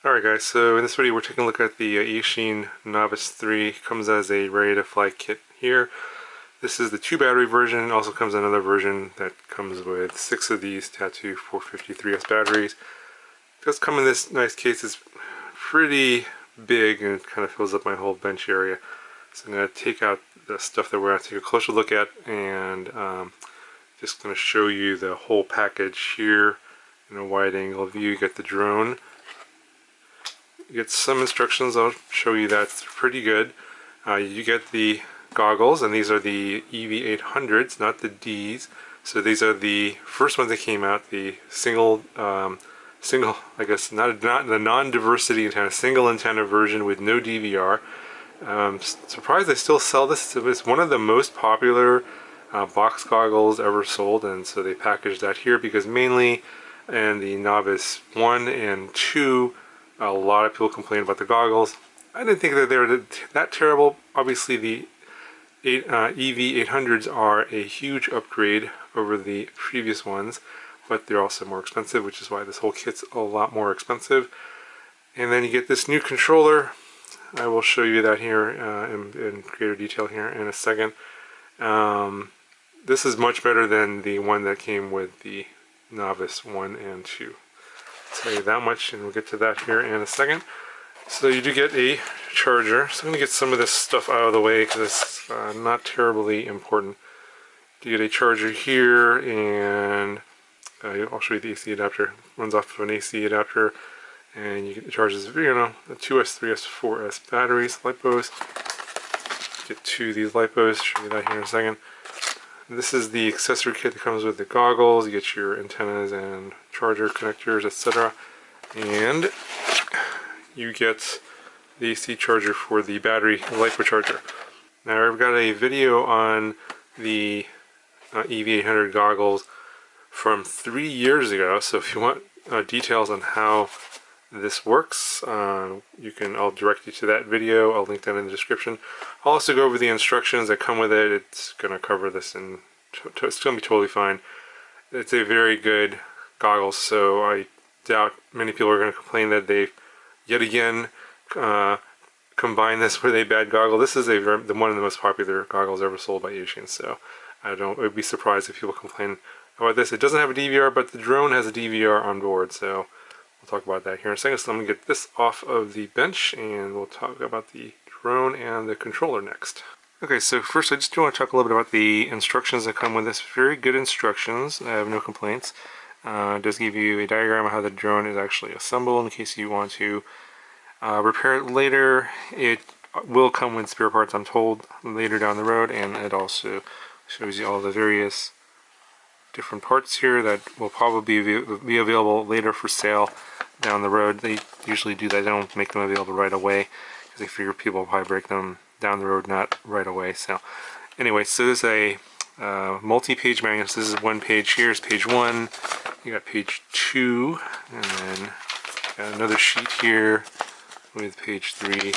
Alright guys, so in this video we're taking a look at the Eachine Novice-III. It comes as a ready to fly kit here. This is the 2 battery version. It also comes another version that comes with 6 of these Tattoo 453S batteries. It does come in this nice case. It's pretty big and it kind of fills up my whole bench area. So I'm going to take out the stuff that we're going to take a closer look at and just going to show you the whole package here in a wide angle view. You get the drone. You get some instructions. I'll show you that. It's pretty good. You get the goggles, and these are the EV800s, not the Ds. So these are the first ones that came out. The single, I guess not the non-diversity antenna, single antenna version with no DVR. Surprised they still sell this. It's one of the most popular box goggles ever sold, and so they packaged that here because mainly in the Novice-I and II. A lot of people complain about the goggles. I didn't think that they were that terrible. Obviously the EV800s are a huge upgrade over the previous ones, but they're also more expensive, which is why this whole kit's a lot more expensive. And then you get this new controller. I will show you that here in greater detail here in a second. This is much better than the one that came with the Novice-I and II. I'll tell you that much, and we'll get to that here in a second. So you do get a charger. So I'm going to get some of this stuff out of the way because it's not terribly important. You get a charger here, and I'll show you the AC adapter. It runs off of an AC adapter, and you get the charges, the 2S, 3S, 4S batteries, LiPos. Get 2 of these LiPos. Show you that here in a second. This is the accessory kit that comes with the goggles. You get your antennas and charger connectors, etc. And you get the AC charger for the battery LiPo charger. Now I've got a video on the EV800 goggles from 3 years ago, so if you want details on how this works, I'll direct you to that video. I'll link that in the description. I'll also go over the instructions that come with it. It's going to cover this, and it's going to be totally fine. It's a very good goggles, so I doubt many people are going to complain that they've yet again combined this with a bad goggle. This is one of the most popular goggles ever sold by Eachine, so I would be surprised if people complain about this. It doesn't have a DVR, but the drone has a DVR on board, so we'll talk about that here in a second. So I'm going to get this off of the bench, and we'll talk about the drone and the controller next. Okay, so first I just want to talk a little bit about the instructions that come with this. Very good instructions. I have no complaints. It does give you a diagram of how the drone is actually assembled in case you want to repair it later. It will come with spare parts, I'm told, later down the road, and it also shows you all the various different parts here that will probably be available later for sale down the road. They usually do that. They don't make them available right away because they figure people will probably break them down the road, not right away. So anyway, so this is a multi-page manual. So this is one page. Here's page 1. You got page 2, and then got another sheet here with page 3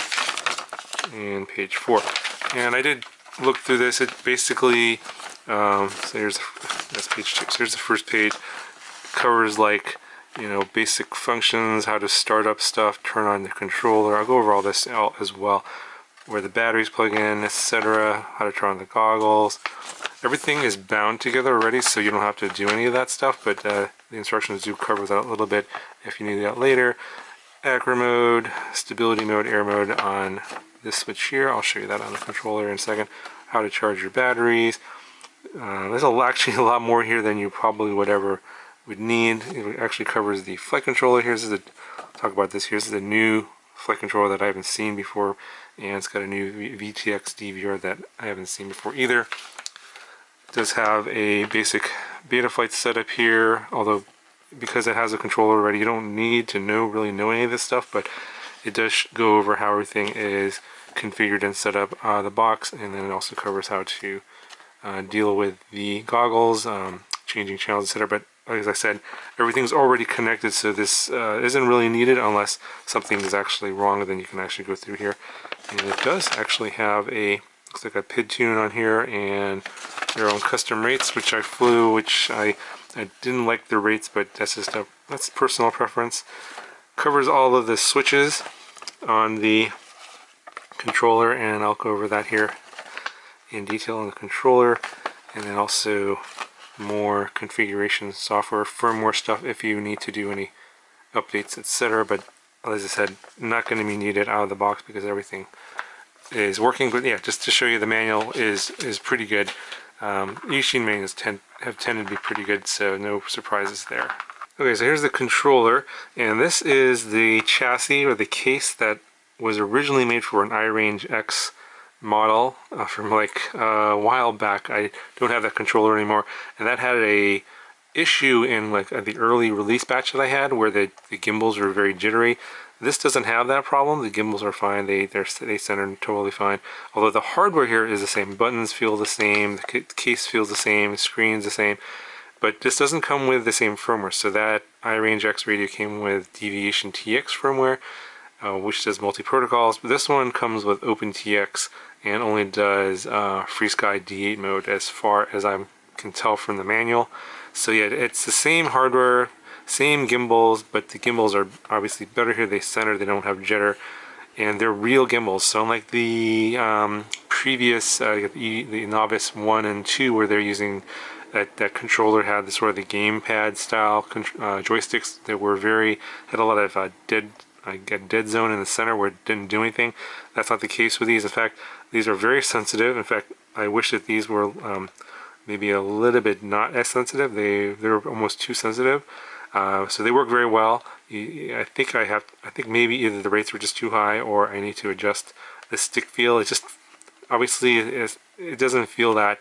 and page 4. And I did look through this. It basically so that's page 2. So here's the first page. Covers like, basic functions, how to start up stuff, turn on the controller. I'll go over all this as well, where the batteries plug in, etc. How to turn on the goggles. Everything is bound together already, so you don't have to do any of that stuff, but the instructions do cover that a little bit if you need that later. Acro mode, stability mode, air mode on this switch here. I'll show you that on the controller in a second. How to charge your batteries. There's actually a lot more here than you probably would need. It actually covers the flight controller. Talk about this. Here's the new flight controller that I haven't seen before, and it's got a new VTX DVR that I haven't seen before either. It does have a basic Betaflight setup here, although because it has a controller already, you don't need to really know any of this stuff, but it does go over how everything is configured and set up out of the box, and then it also covers how to deal with the goggles, changing channels, etc. But as I said, everything's already connected, so this isn't really needed unless something is actually wrong. Then you can actually go through here, and it does actually have looks like a PID tune on here, and their own custom rates, which I flew, which I didn't like the rates, but that's personal preference. covers all of the switches on the controller, and I'll go over that here in detail on the controller, and then also more configuration software, firmware stuff if you need to do any updates, etc. But as I said, not going to be needed out of the box because everything is working. But yeah, just to show you, the manual is pretty good. Eachine manuals have tended to be pretty good, so no surprises there. Okay, so here's the controller, and this is the chassis or the case that was originally made for an iRange X model from like a while back. I don't have that controller anymore, and that had a issue in like the early release batch that I had where the gimbals were very jittery. This doesn't have that problem. The gimbals are fine. They center totally fine. Although the hardware here is the same. Buttons feel the same. The case feels the same. The screen's the same. But this doesn't come with the same firmware. So that iRange X radio came with Deviation TX firmware, which does multi-protocols. But this one comes with OpenTX and only does FreeSky D8 mode as far as I can tell from the manual. So yeah, it's the same hardware, same gimbals, but the gimbals are obviously better here. They center, they don't have jitter, and they're real gimbals. So unlike the previous, the Novice-I and II, where they're using that controller had the sort of the gamepad style joysticks that were had a lot of dead zone in the center where it didn't do anything. That's not the case with these. In fact, these are very sensitive. In fact, I wish that these were maybe a little bit not as sensitive. They're almost too sensitive. So they work very well. I think maybe either the rates were just too high, or I need to adjust the stick feel. It just obviously it doesn't feel that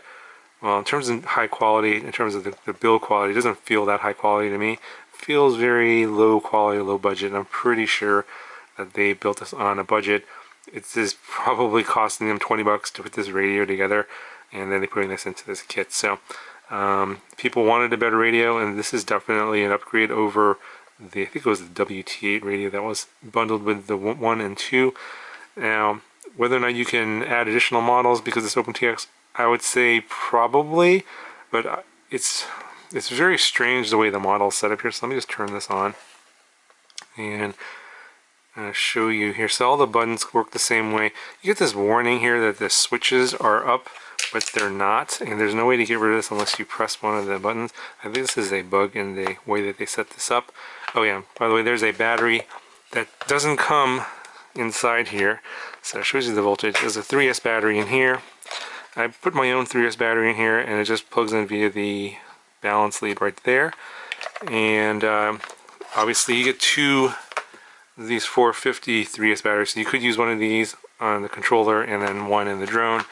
well in terms of high quality. In terms of the build quality, it doesn't feel that high quality to me. It feels very low quality, low budget. And I'm pretty sure that they built this on a budget. It's probably costing them $20 to put this radio together, and then they're putting this into this kit. So people wanted a better radio, and this is definitely an upgrade over I think it was the WT8 radio that was bundled with the 1 and 2. Now, whether or not you can add additional models because it's OpenTX, I would say probably, but it's very strange the way the model is set up here. So let me just turn this on and show you here. So all the buttons work the same way. You get this warning here that the switches are up, but they're not, and there's no way to get rid of this unless you press one of the buttons. I think this is a bug in the way that they set this up. Oh yeah, by the way, there's a battery that doesn't come inside here, so it shows you the voltage. There's a 3S battery in here. I put my own 3S battery in here, and it just plugs in via the balance lead right there. And obviously you get two of these 450 3S batteries, so you could use one of these on the controller and then one in the drone.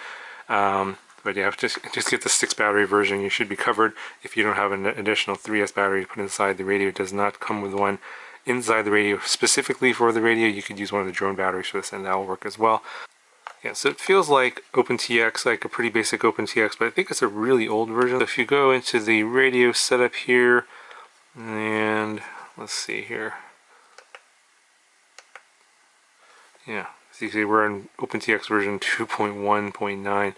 But yeah, just get the 6 battery version. You should be covered if you don't have an additional 3S battery to put inside the radio. It does not come with one inside the radio specifically for the radio. You could use one of the drone batteries for this, and that will work as well. Yeah, so it feels like OpenTX, like a pretty basic OpenTX, but I think it's a really old version. So if you go into the radio setup here, and let's see here. Yeah, so you see we're in OpenTX version 2.1.9.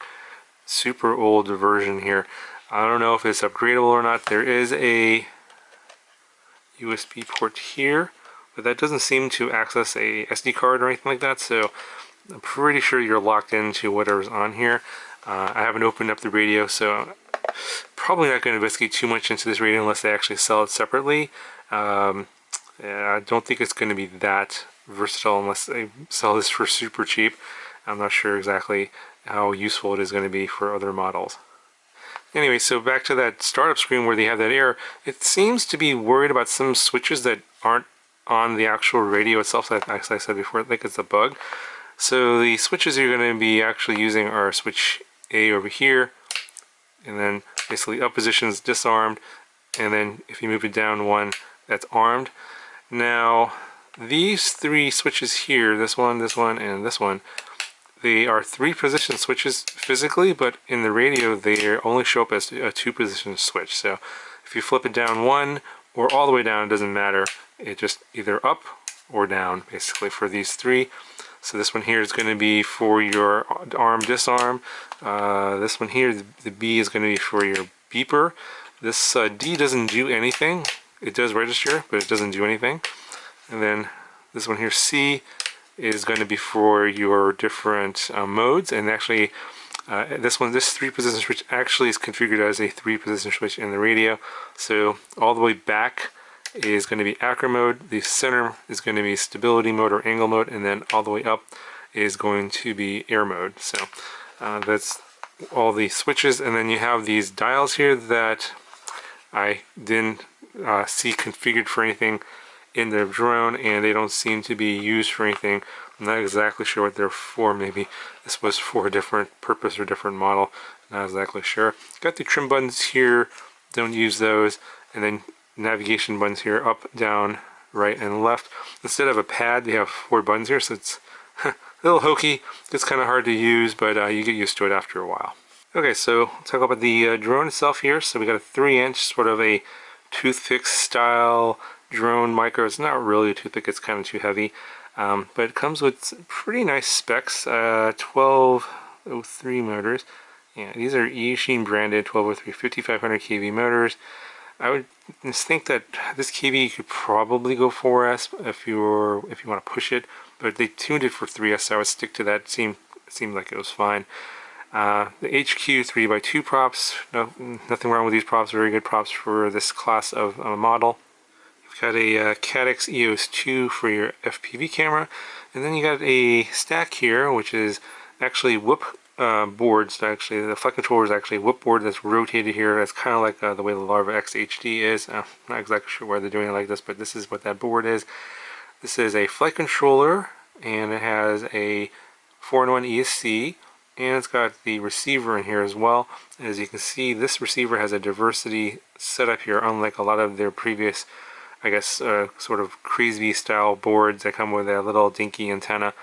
Super old version here. I don't know if it's upgradable or not. There is a USB port here, but that doesn't seem to access a SD card or anything like that, so I'm pretty sure you're locked into whatever's on here. I haven't opened up the radio, so probably not going to investigate too much into this radio unless they actually sell it separately. I don't think it's going to be that versatile unless they sell this for super cheap. I'm not sure exactly how useful it is going to be for other models. Anyway, so back to that startup screen where they have that error. It seems to be worried about some switches that aren't on the actual radio itself. As I said before, I think it's a bug. So the switches you're going to be actually using are switch A over here, and then basically up positions disarmed, and then if you move it down one, that's armed. Now these 3 switches here, this one, and this one, they are 3 position switches physically, but in the radio they only show up as a 2 position switch. So if you flip it down 1 or all the way down, it doesn't matter. It just either up or down basically for these 3. So this one here is going to be for your arm disarm. This one here, the B, is going to be for your beeper. This D doesn't do anything. It does register, but it doesn't do anything. And then this one here, C, is going to be for your different modes. And actually, this 3-position switch actually is configured as a 3-position switch in the radio. So all the way back is going to be acro mode, the center is going to be stability mode or angle mode, and then all the way up is going to be air mode. So that's all the switches. And then you have these dials here that I didn't see configured for anything in the drone, and they don't seem to be used for anything. I'm not exactly sure what they're for. Maybe this was for a different purpose or different model. Not exactly sure. Got the trim buttons here, don't use those, and then navigation buttons here, up, down, right, and left. Instead of a pad, you have 4 buttons here, so it's a little hokey. It's kind of hard to use, but you get used to it after a while. Okay, so talk about the drone itself here. So we got a 3-inch, sort of a toothpick style drone micro. It's not really a toothpick, it's kind of too heavy. But it comes with pretty nice specs, 1203 motors. Yeah, these are Eachine branded 1203 5500 kV motors. I would think that this kV could probably go 4S if you want to push it, but they tuned it for 3S, so I would stick to that. It seemed like it was fine. The HQ 3x2 props, nothing wrong with these props, very good props for this class of model. You've got a Caddx EOS 2 for your FPV camera, and then you got a stack here, which is actually whoop boards. Actually, the flight controller is actually a whoop board that's rotated here. That's kind of like the way the Larva X HD is. I'm not exactly sure why they're doing it like this, but this is what that board is. This is a flight controller, and it has a 4-in-1 ESC. And it's got the receiver in here as well. As you can see, this receiver has a diversity setup here, unlike a lot of their previous, I guess, sort of crazy style boards that come with a little dinky antenna,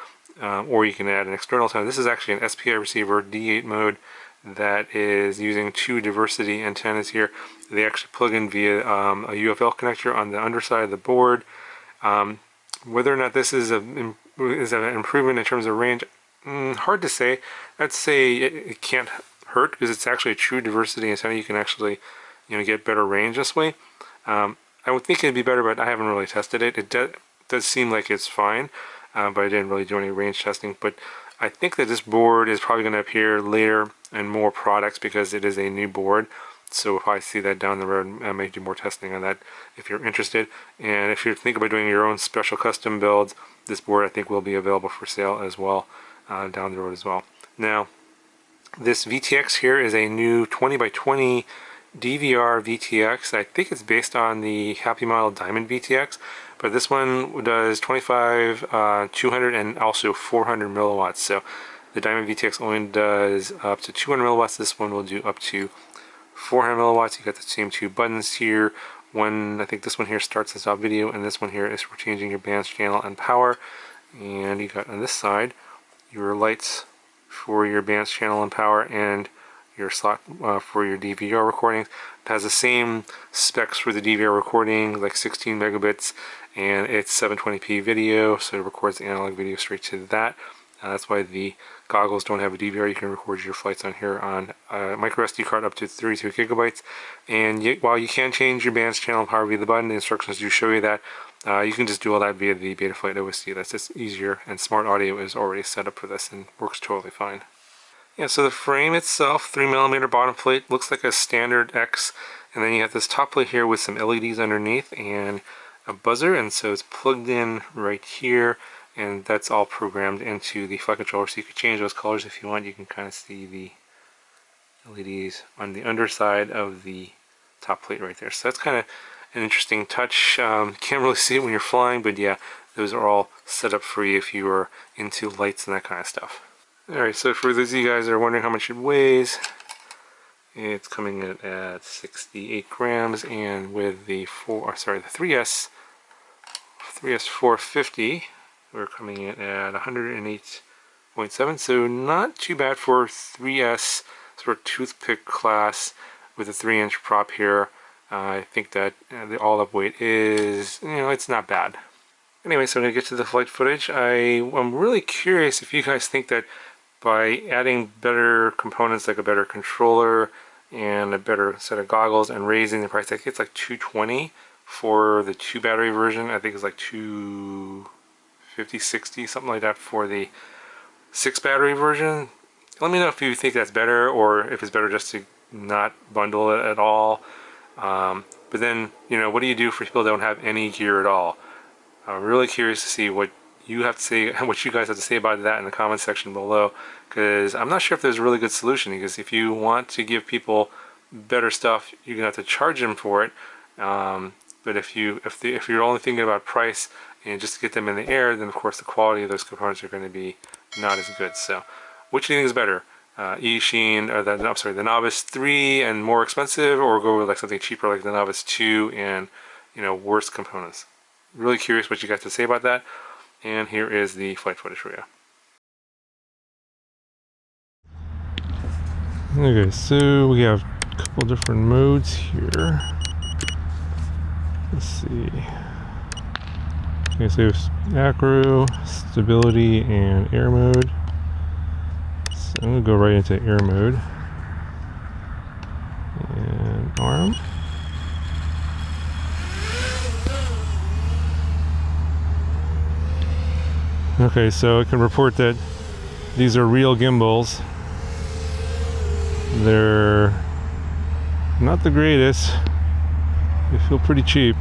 or you can add an external antenna. This is actually an SPI receiver, D8 mode, that is using 2 diversity antennas here. They actually plug in via a UFL connector on the underside of the board. Whether or not this is an improvement in terms of range, hard to say. I'd say it can't hurt because it's actually a true diversity antenna. You can actually, get better range this way. I would think it'd be better, but I haven't really tested it. It does seem like it's fine, but I didn't really do any range testing. But I think that this board is probably going to appear later in more products because it is a new board. So if I see that down the road, I may do more testing on that if you're interested. And if you're thinking about doing your own special custom builds, this board I think will be available for sale as well. Down the road as well. Now, this VTX here is a new 20x20 DVR VTX. I think it's based on the Happy Model Diamond VTX, but this one does 25, 200, and also 400 milliwatts. So the Diamond VTX only does up to 200 milliwatts. This one will do up to 400 milliwatts. You got the same 2 buttons here. I think this one here starts and stop video, and this one here is for changing your bands, channel, and power. And you got on this side your lights for your bands, channel, and power, and your slot for your DVR recordings. It has the same specs for the DVR recording, like 16 megabits, and it's 720p video, so it records analog video straight to that. That's why the goggles don't have a DVR. You can record your flights on here on a micro SD card up to 32 gigabytes. And while you can change your bands, channel, and power via the button, the instructions do show you that. You can just do all that via the Betaflight OSC. That's just easier, and Smart Audio is already set up for this and works totally fine. Yeah, so the frame itself, 3mm bottom plate, looks like a standard X, and then you have this top plate here with some LEDs underneath and a buzzer, and so it's plugged in right here, and that's all programmed into the flight controller, so you can change those colors if you want. You can kind of see the LEDs on the underside of the top plate right there, so that's kind of an interesting touch. Can't really see it when you're flying, but yeah, those are all set up for you if you are into lights and that kind of stuff. Alright, so for those of you guys that are wondering how much it weighs, it's coming in at 68 grams, and with the 3S 450, we're coming in at 108.7, so not too bad for 3S sort of toothpick class with a 3-inch prop here. I think that the all-up weight is, it's not bad. Anyway, so I'm going to get to the flight footage. I'm really curious if you guys think that by adding better components like a better controller and a better set of goggles and raising the price, I think it's like $220 for the 2 battery version. I think it's like 250, 60, something like that for the 6 battery version. Let me know if you think that's better, or if it's better just to not bundle it at all. But then, you know, what do you do for people that don't have any gear at all? I'm really curious to see what you have to say, what you guys have to say about that in the comment section below, because I'm not sure if there's a really good solution. Because if you want to give people better stuff, you're gonna have to charge them for it. But if you're only thinking about price and just to get them in the air, then of course the quality of those components are going to be not as good. So, which do you think is better? Eachine, or the Novice-III and more expensive, or go with like something cheaper like the Novice-II and, you know, worse components? Really curious what you guys have to say about that. And here is the flight footage for you. Okay, so we have a couple different modes here. Let's see. Okay, so we have acro, stability, and air mode. So I'm gonna go right into air mode. And arm. Okay, so I can report that these are real gimbals. They're not the greatest. They feel pretty cheap.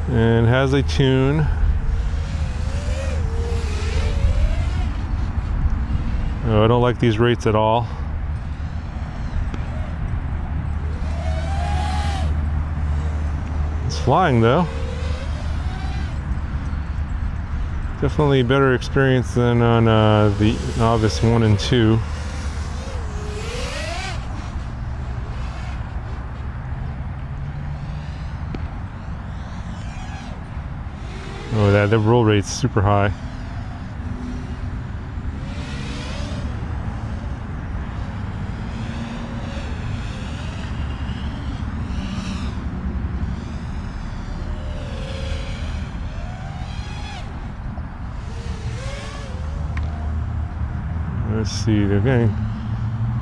And has a tune. Oh, I don't like these rates at all. It's flying though. Definitely better experience than on the Novice 1 and 2. Oh, that roll rate's super high. Let's see, they're getting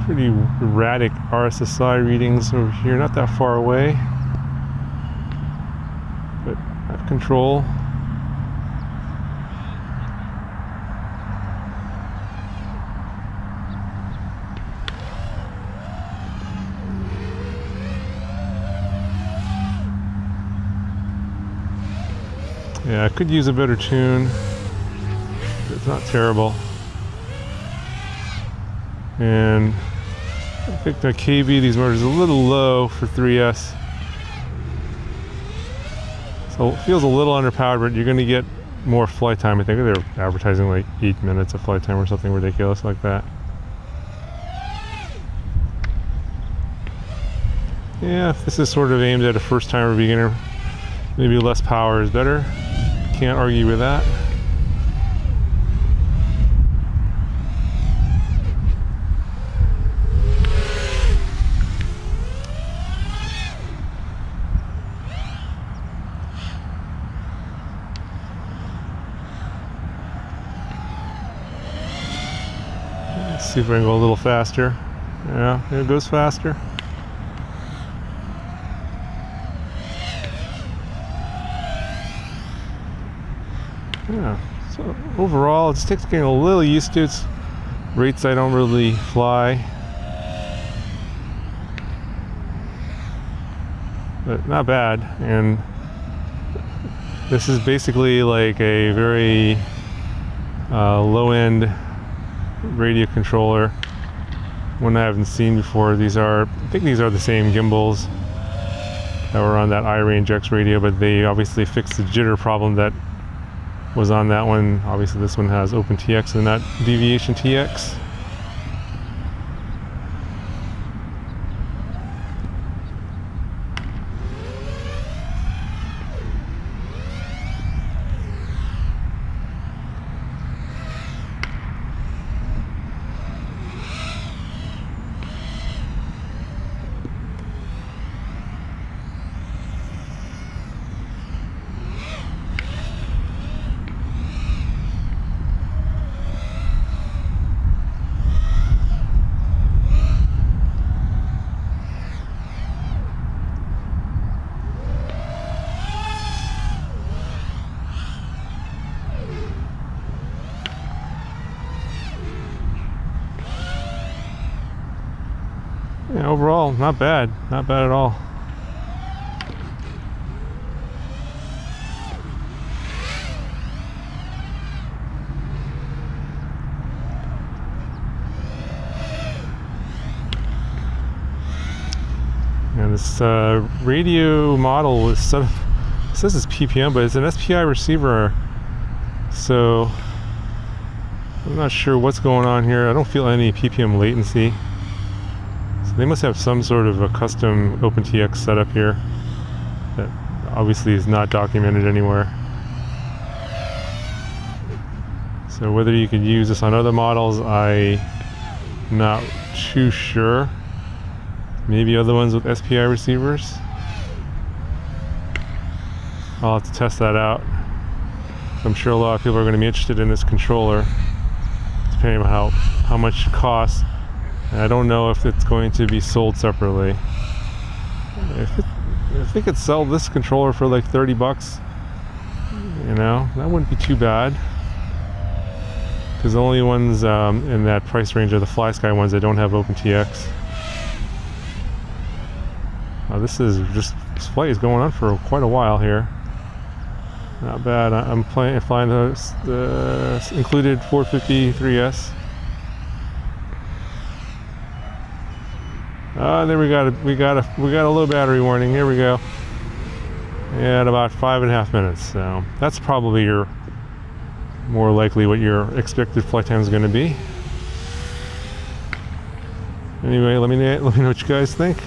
pretty erratic RSSI readings over here, not that far away, but I have control. Yeah, I could use a better tune. It's not terrible. And I think the KB, these motors, are a little low for 3S. So it feels a little underpowered, but you're going to get more flight time. I think they're advertising like 8 minutes of flight time or something ridiculous like that. Yeah, if this is sort of aimed at a first-timer beginner, maybe less power is better. Can't argue with that. Let's see if I can go a little faster. Yeah, it goes faster. Yeah, so overall it just takes getting a little used to. It's rates I don't really fly, but not bad. And this is basically like a very low-end radio controller, one I haven't seen before. These are, I think these are the same gimbals that were on that iRange X radio, but they obviously fixed the jitter problem that was on that one. Obviously this one has OpenTX and not Deviation TX. Yeah, overall, not bad. Not bad at all. And this radio model was set up, it says it's PPM, but it's an SPI receiver. So I'm not sure what's going on here. I don't feel any PPM latency. So they must have some sort of a custom OpenTX setup here that obviously is not documented anywhere. So whether you could use this on other models, I'm not too sure. Maybe other ones with SPI receivers. I'll have to test that out. I'm sure a lot of people are going to be interested in this controller, depending on how much it costs. And I don't know if it's going to be sold separately. If they could sell this controller for like 30 bucks, you know, that wouldn't be too bad. Because the only ones in that price range are the FlySky ones that don't have OpenTX. This flight is going on for quite a while here. Not bad. I'm flying the included 453S. There we got a low battery warning. Here we go. Yeah, at about 5.5 minutes. So that's probably more likely what your expected flight time is going to be. Anyway, let me know what you guys think.